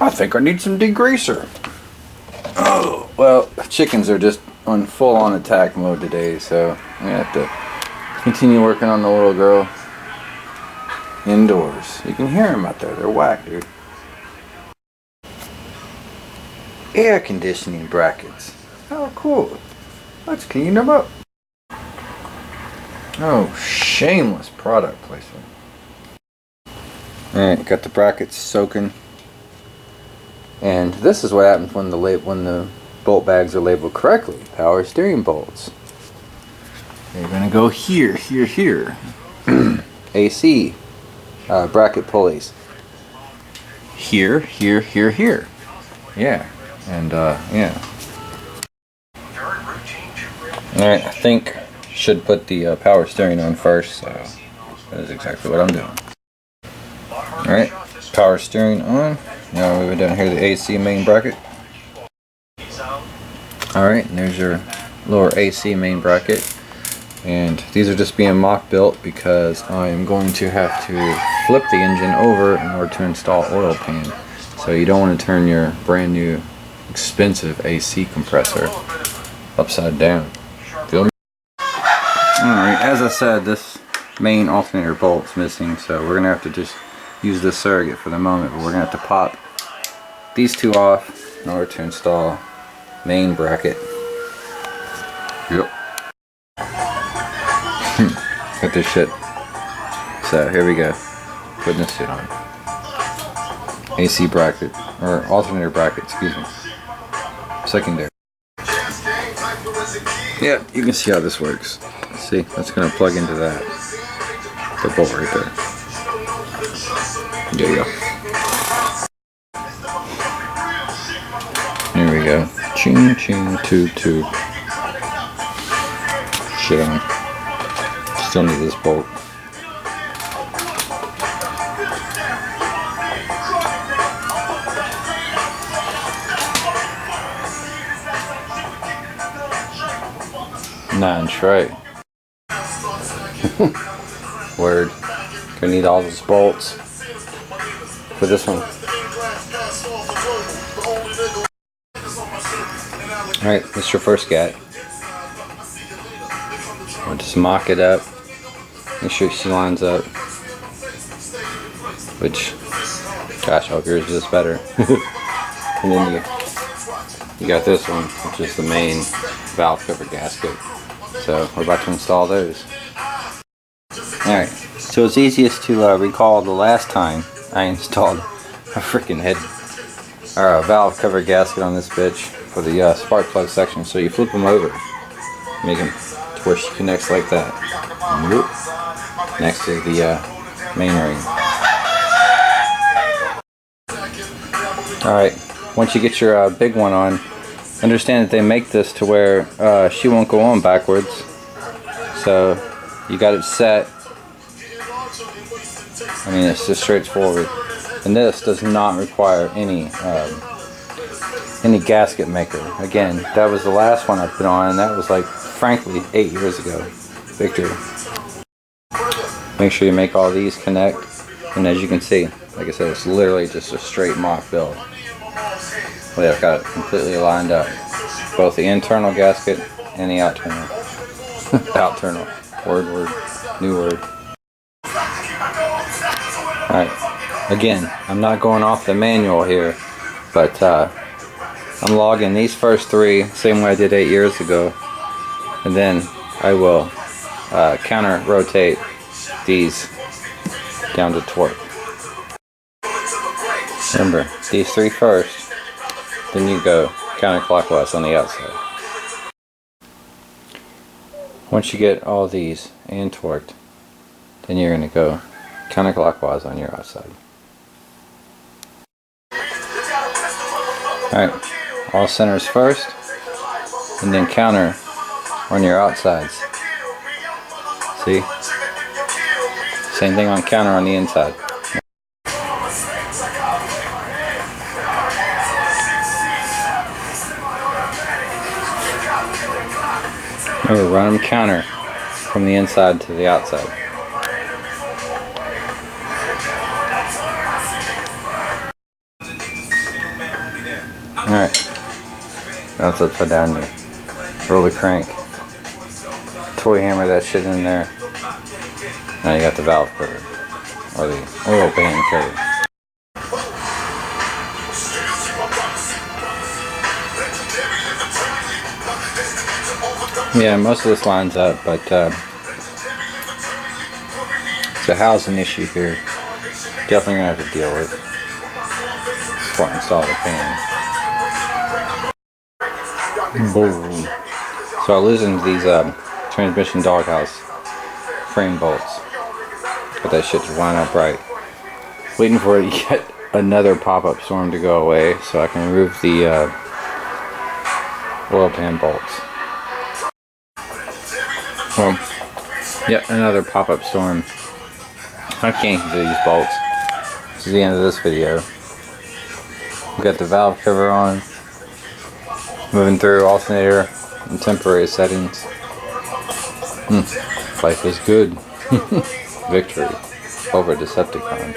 I think I need some degreaser. Oh, well, chickens are just on full-on attack mode today, so I'm gonna have to continue working on the little girl indoors. You can hear them out there. They're whack, dude. Air conditioning brackets. Oh, cool. Let's clean them up. Oh, shameless product placement. Alright, got the brackets soaking. And this is what happens when the bolt bags are labeled correctly. Power steering bolts. They're going to go here, here, here. AC bracket pulleys. Here, here, here, here. Yeah. And yeah. Alright, I think should put the power steering on first, so that is exactly what I'm doing. Alright, power steering on. Now move it down here to the AC main bracket. Alright, and there's your lower AC main bracket. And these are just being mock built because I am going to have to flip the engine over in order to install oil pan. So you don't want to turn your brand new expensive AC compressor upside down. Feel me? Alright, as I said, this main alternator bolt's missing, so we're going to have to just use this surrogate for the moment, but we're going to have to pop these two off in order to install main bracket. Yep. Got this shit. So here we go. Putting this shit on. AC bracket, or alternator bracket, excuse me. Secondary. Yeah, you can see how this works. See, that's going to plug into that. The bolt right there. There you go. There we go. Ching, ching, toot, toot. Shit on. Still need this bolt. That's right. Word. Gonna need all those bolts for this one. Alright, this is your first gat. We'll just mock it up. Make sure she lines up. Which, gosh, I hope yours is better. And then you got this one, which is the main valve cover gasket. So we're about to install those. Alright, so it's easiest to recall the last time I installed a freaking valve cover gasket on this bitch for the spark plug section. So you flip them over, make them to where she connects like that. Whoop, next to the main ring. Alright, once you get your big one on, understand that they make this to where she won't go on backwards. So you got it set. I mean, it's just straightforward. And this does not require any gasket maker. Again, that was the last one I put on, and that was like, frankly, 8 years ago. Victory. Make sure you make all these connect. And as you can see, like I said, it's literally just a straight mock build. Well, I've got it completely lined up. Both the internal gasket and the outternal. Outternal. Word. New word. Alright. Again, I'm not going off the manual here, but I'm logging these first three, same way I did 8 years ago. And then I will counter rotate these down to torque. Remember, these three first, then you go counterclockwise on the outside. Once you get all these and torqued, then you're going to go counterclockwise on your outside. Alright, all centers first, and then counter on your outsides. See? Same thing on counter on the inside. Remember, run them counter from the inside to the outside. Alright. Now it's upside down there. Roll the crank. Toy hammer that shit in there. Now you got the valve cover. Or the oil pan cover. Yeah, most of this lines up, but it's a housing issue here. Definitely gonna have to deal with before I install the pan. Boom. So I loosened these transmission doghouse frame bolts, but that shit just line up right. Waiting for yet another pop-up storm to go away so I can remove the oil pan bolts. Well, yet another pop-up storm. I can't do these bolts. This is the end of this video. We got the valve cover on. Moving through alternator and temporary settings. Life is good. Victory over Decepticon.